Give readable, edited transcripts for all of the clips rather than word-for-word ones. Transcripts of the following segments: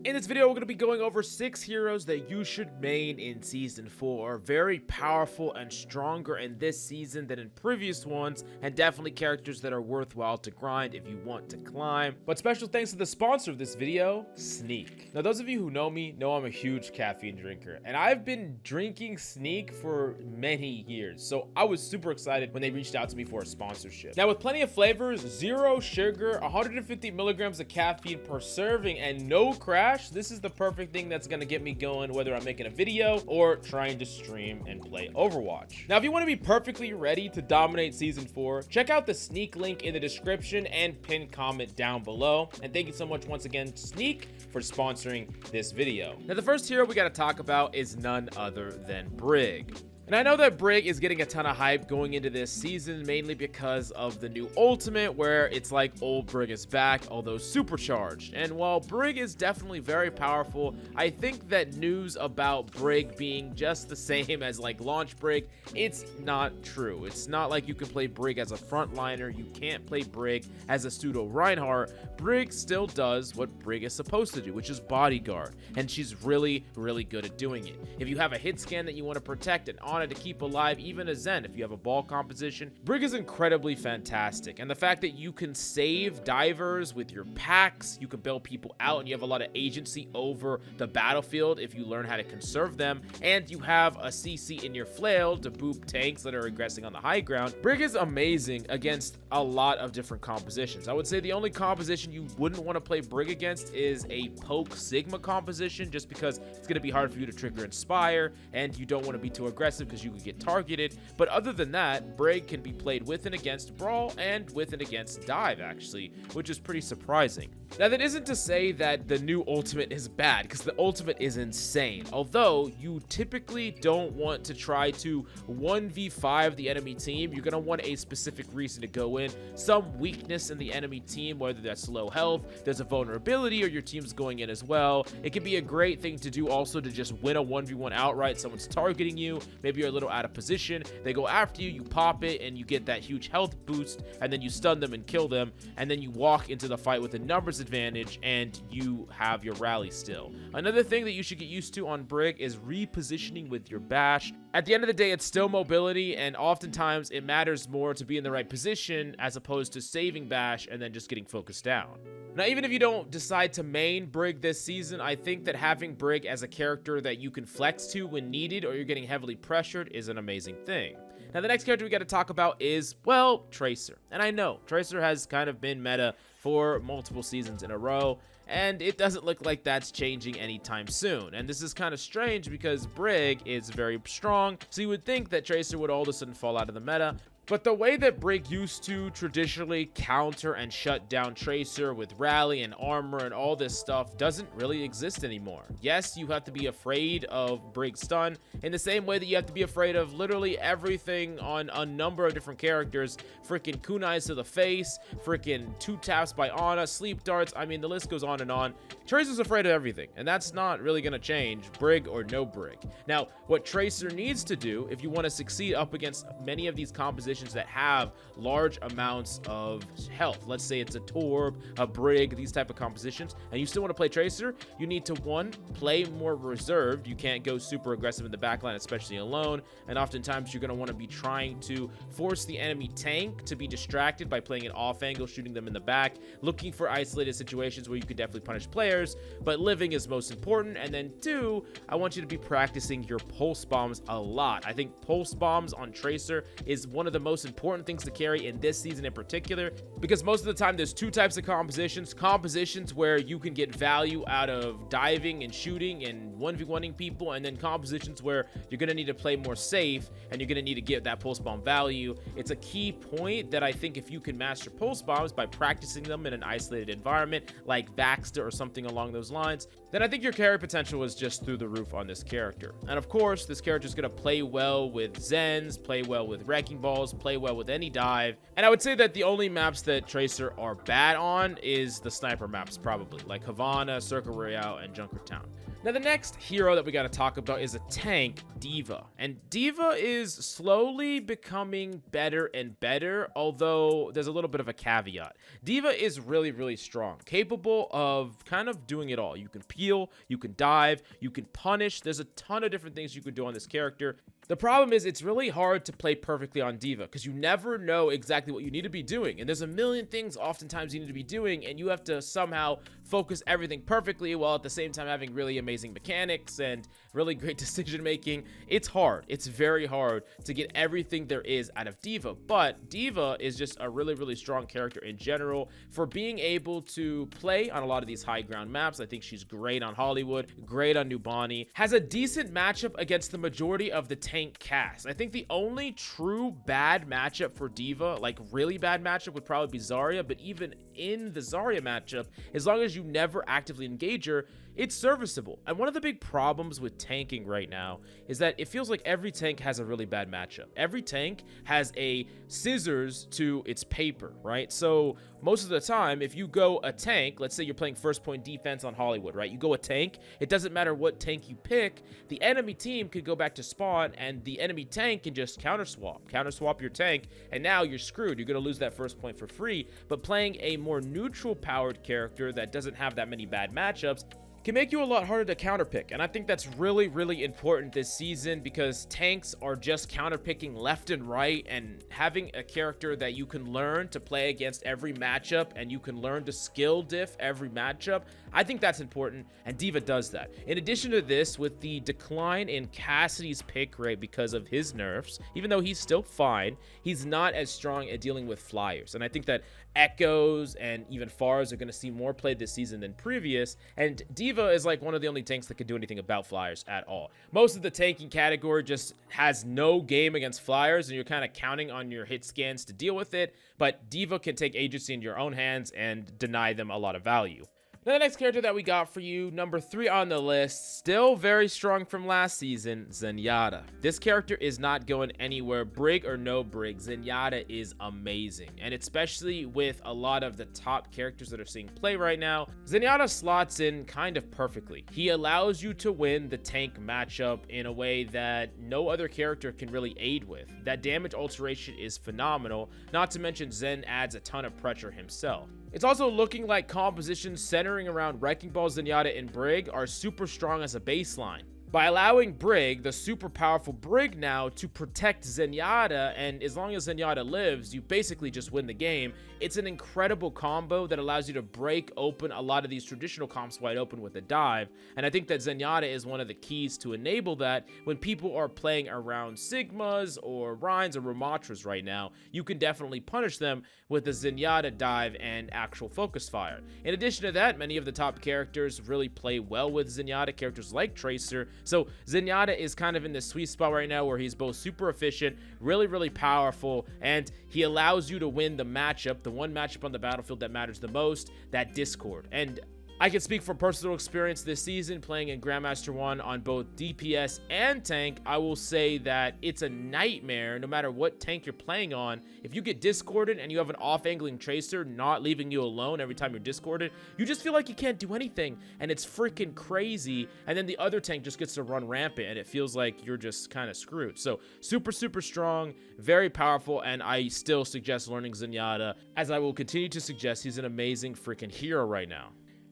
In this video, we're going to be going over 6 heroes that you should main in Season 4. Very powerful and stronger in this season than in previous ones, and definitely characters that are worthwhile to grind if you want to climb. But special thanks to the sponsor of this video, Sneak. Now, those of you who know me know I'm a huge caffeine drinker, and I've been drinking Sneak for many years, so I was super excited when they reached out to me for a sponsorship. Now, with plenty of flavors, 0 sugar, 150 milligrams of caffeine per serving, and no crash, this is the perfect thing that's going to get me going whether I'm making a video or trying to stream and play Overwatch. Now, if you want to be perfectly ready to dominate Season 4, check out the Sneak link in the description and pinned comment down below. And thank you so much once again, Sneak, for sponsoring this video. Now, the first hero we got to talk about is none other than Brig. And I know that Brig is getting a ton of hype going into this season, mainly because of the new ultimate, where it's like old Brig is back, although supercharged. And while Brig is definitely very powerful, I think that news about Brig being just the same as like launch Brig, it's not true. It's not like you can play Brig as a frontliner. You can't play Brig as a pseudo Reinhardt. Brig still does what Brig is supposed to do, which is bodyguard. And she's really, really good at doing it. If you have a hit scan that you want to protect and on to keep alive, even a Zen if you have a ball composition, Brig is incredibly fantastic. And the fact that you can save divers with your packs, you can bail people out, and you have a lot of agency over the battlefield if you learn how to conserve them, and you have a CC in your flail to boop tanks that are aggressing on the high ground. Brig is amazing against a lot of different compositions. I would say the only composition you wouldn't want to play Brig against is a poke Sigma composition, just because it's going to be hard for you to trigger Inspire, and you don't want to be too aggressive because you could get targeted. But other than that, Brig can be played with and against Brawl and with and against Dive, actually, which is pretty surprising. Now, that isn't to say that the new ultimate is bad, because the ultimate is insane. Although you typically don't want to try to 1v5 the enemy team, you're going to want a specific reason to go in, some weakness in the enemy team, whether that's low health, there's a vulnerability, or your team's going in as well. It can be a great thing to do also to just win a 1v1 outright. Someone's targeting you, maybe you're a little out of position, they go after you, you pop it, and you get that huge health boost, and then you stun them and kill them, and then you walk into the fight with a numbers advantage, and you have your rally still. Another thing that you should get used to on Brig is repositioning with your bash. At the end of the day, it's still mobility, and oftentimes it matters more to be in the right position as opposed to saving bash and then just getting focused down. Now, even if you don't decide to main Brig this season, I think that having Brig as a character that you can flex to when needed or you're getting heavily pressured is an amazing thing. Now, the next character we got to talk about is, well, Tracer. And I know, Tracer has kind of been meta for multiple seasons in a row, and it doesn't look like that's changing anytime soon. And this is kind of strange because Brig is very strong, so you would think that Tracer would all of a sudden fall out of the meta. But the way that Brig used to traditionally counter and shut down Tracer with rally and armor and all this stuff doesn't really exist anymore. Yes, you have to be afraid of Brig's stun in the same way that you have to be afraid of literally everything on a number of different characters. Freaking kunais to the face, freaking 2 taps by Ana, sleep darts. I mean, the list goes on and on. Tracer's afraid of everything, and that's not really going to change, Brig or no Brig. Now, what Tracer needs to do if you want to succeed up against many of these compositions that have large amounts of health, let's say it's a Torb, a Brig, these type of compositions, and you still want to play Tracer, you need to, 1, play more reserved. You can't go super aggressive in the backline, especially alone, and oftentimes you're going to want to be trying to force the enemy tank to be distracted by playing an off angle, shooting them in the back, looking for isolated situations where you could definitely punish players, but living is most important. And then 2, I want you to be practicing your pulse bombs a lot. I think pulse bombs on Tracer is one of the most important things to carry in this season in particular, because most of the time there's 2 types of compositions where you can get value out of diving and shooting and 1v1ing people, and then compositions where you're going to need to play more safe and you're going to need to get that pulse bomb value. It's a key point that I think if you can master pulse bombs by practicing them in an isolated environment like Baxter or something along those lines, then I think your carry potential is just through the roof on this character. And of course, this character is going to play well with Zens, play well with Wrecking Balls, play well with any dive. And I would say that the only maps that Tracer are bad on is the sniper maps, probably, like Havana, Circle Royale, and Junkertown. Now, the next hero that we got to talk about is a tank, Diva. And Diva is slowly becoming better and better, although there's a little bit of a caveat. Diva is really, really strong, capable of kind of doing it all. You can peel, you can dive, you can punish. There's a ton of different things you can do on this character. The problem is it's really hard to play perfectly on Diva because you never know exactly what you need to be doing. And there's a million things oftentimes you need to be doing, and you have to somehow focus everything perfectly while at the same time having really amazing mechanics and really great decision making. It's hard. It's very hard to get everything there is out of Diva. But Diva is just a really, really strong character in general for being able to play on a lot of these high ground maps. I think she's great on Hollywood, great on New Bonnie, has a decent matchup against the majority of the tank cast. I think the only true bad matchup for Diva, like really bad matchup, would probably be Zarya, but even in the Zarya matchup, as long as you never actively engage her, it's serviceable. And one of the big problems with tanking right now is that it feels like every tank has a really bad matchup. Every tank has a scissors to its paper, right? So most of the time, if you go a tank, let's say you're playing first point defense on Hollywood, right? You go a tank, it doesn't matter what tank you pick, the enemy team could go back to spawn and the enemy tank can just counter swap your tank, and now you're screwed. You're going to lose that first point for free. But playing a more neutral powered character that doesn't have that many bad matchups can make you a lot harder to counterpick. And I think that's really, really important this season because tanks are just counterpicking left and right, and having a character that you can learn to play against every matchup and you can learn to skill diff every matchup, I think that's important, and Diva does that. In addition to this, with the decline in Cassidy's pick rate because of his nerfs, even though he's still fine, he's not as strong at dealing with flyers. And I think that Echoes and even Fars are going to see more play this season than previous, and Diva is like one of the only tanks that can do anything about flyers at all. Most of the tanking category just has no game against flyers, and you're kind of counting on your hit scans to deal with it, but Diva can take agency in your own hands and deny them a lot of value. Now, the next character that we got for you, number 3 on the list, still very strong from last season, Zenyatta. This character is not going anywhere, Brig or no Brig. Zenyatta is amazing, and especially with a lot of the top characters that are seeing play right now, Zenyatta slots in kind of perfectly. He allows you to win the tank matchup in a way that no other character can really aid with. That damage alteration is phenomenal, not to mention Zen adds a ton of pressure himself. It's also looking like compositions centering around Wrecking Ball, Zenyatta, and Brig are super strong as a baseline. By allowing Brig, the super powerful Brig now, to protect Zenyatta, and as long as Zenyatta lives, you basically just win the game. It's an incredible combo that allows you to break open a lot of these traditional comps wide open with a dive, and I think that Zenyatta is one of the keys to enable that. When people are playing around Sigmas or Rhines or Ramatras right now, you can definitely punish them with the Zenyatta dive and actual focus fire. In addition to that, many of the top characters really play well with Zenyatta, characters like Tracer. So Zenyatta is kind of in this sweet spot right now where he's both super efficient, really, really powerful, and he allows you to win the matchup, the one matchup on the battlefield that matters the most, that Discord. And I can speak from personal experience this season playing in Grandmaster 1 on both DPS and tank. I will say that it's a nightmare no matter what tank you're playing on. If you get discorded and you have an off-angling Tracer not leaving you alone every time you're discorded, you just feel like you can't do anything, and it's freaking crazy. And then the other tank just gets to run rampant, and it feels like you're just kind of screwed. So super, super strong, very powerful, and I still suggest learning Zenyatta, as I will continue to suggest he's an amazing freaking hero right now.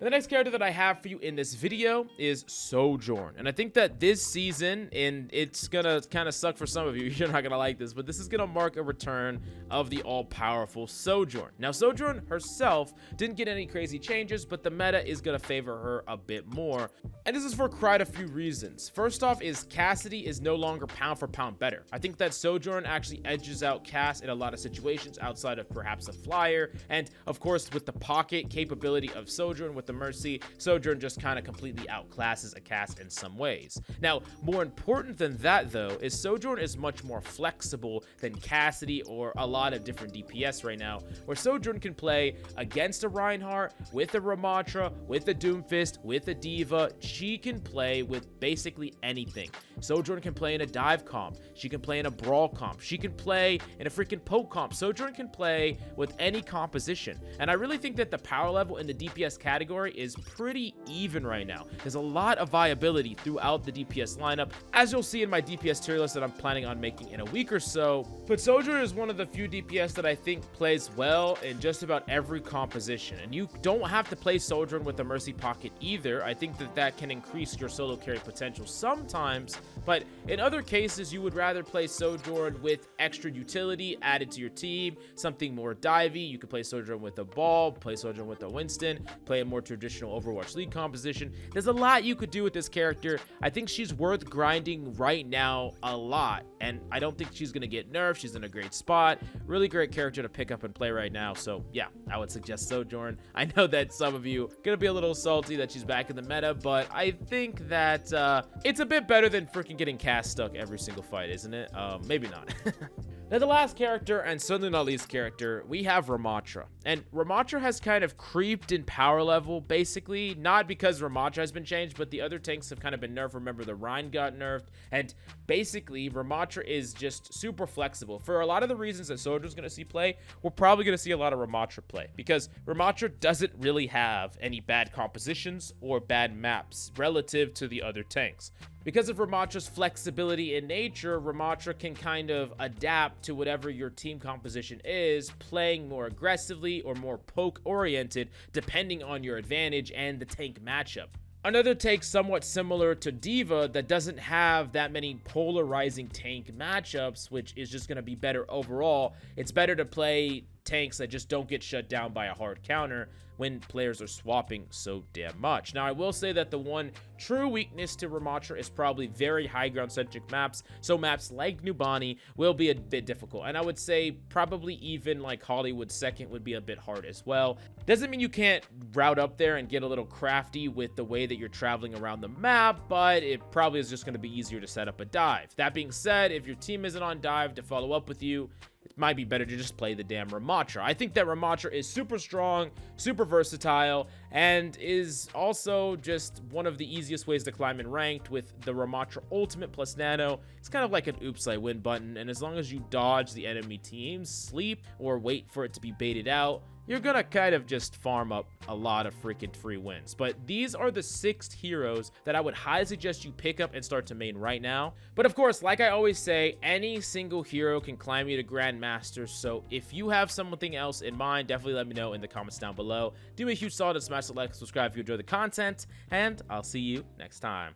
And the next character that I have for you in this video is Sojourn. And I think that this season, and it's gonna kind of suck for some of you, you're not gonna like this, but this is gonna mark a return of the all-powerful Sojourn. Now, Sojourn herself didn't get any crazy changes, but the meta is gonna favor her a bit more. And this is for quite a few reasons. First off is Cassidy is no longer pound for pound better. I think that Sojourn actually edges out Cass in a lot of situations outside of perhaps a flyer. And of course, with the pocket capability of Sojourn, with the Mercy, Sojourn just kind of completely outclasses a Cass in some ways. Now, more important than that though, is Sojourn is much more flexible than Cassidy or a lot of different DPS right now, where Sojourn can play against a Reinhardt, with a Ramatra, with a Doomfist, with a Diva. She can play with basically anything. Sojourn can play in a dive comp. She can play in a brawl comp. She can play in a freaking poke comp. Sojourn can play with any composition. And I really think that the power level in the DPS category category is pretty even right now. There's a lot of viability throughout the DPS lineup, as you'll see in my DPS tier list that I'm planning on making in a week or so. But Sojourn is one of the few DPS that I think plays well in just about every composition, and you don't have to play Sojourn with a Mercy Pocket either. I think that can increase your solo carry potential sometimes, but in other cases you would rather play Sojourn with extra utility added to your team, something more divey. You could play Sojourn with a Ball, play Sojourn with a Winston, play a more traditional Overwatch League composition. There's a lot you could do with this character. I think she's worth grinding right now a lot, and I don't think she's gonna get nerfed. She's in a great spot. Really great character to pick up and play right now. So yeah, I would suggest Sojourn. I know that some of you gonna be a little salty that she's back in the meta, but I think that it's a bit better than freaking getting cast stuck every single fight, isn't it? Maybe not. Now, the last character, and certainly not least character, we have Rampart. And Rampart has kind of creeped in power level, basically, not because Rampart has been changed, but the other tanks have kind of been nerfed. Remember, the Rhine got nerfed, and basically, Rampart is just super flexible. For a lot of the reasons that Sojourn's going to see play, we're probably going to see a lot of Rampart play, because Rampart doesn't really have any bad compositions or bad maps relative to the other tanks. Because of Rampart's flexibility in nature, Rampart can kind of adapt to whatever your team composition is, playing more aggressively or more poke-oriented, depending on your advantage and the tank matchup. Another take somewhat similar to Diva that doesn't have that many polarizing tank matchups, which is just going to be better overall. It's better to play tanks that just don't get shut down by a hard counter when players are swapping so damn much. Now, I will say that the one true weakness to Rampart is probably very high ground centric maps, so maps like New Bonnie will be a bit difficult, and I would say probably even like Hollywood 2nd would be a bit hard as well. Doesn't mean you can't route up there and get a little crafty with the way that you're traveling around the map, but it probably is just going to be easier to set up a dive. That being said, if your team isn't on dive to follow up with you, it might be better to just play the damn Rampart. I think that Rampart is super strong, super versatile, and is also just one of the easiest ways to climb in ranked with the Rampart Ultimate plus Nano. It's kind of like an oops I win button, and as long as you dodge the enemy team's sleep or wait for it to be baited out, you're gonna kind of just farm up a lot of freaking free wins. But these are the 6 heroes that I would highly suggest you pick up and start to main right now. But of course, like I always say, any single hero can climb you to Grandmaster, so if you have something else in mind, definitely let me know in the comments down below. Do me a huge solid to smash the like and subscribe if you enjoy the content, and I'll see you next time.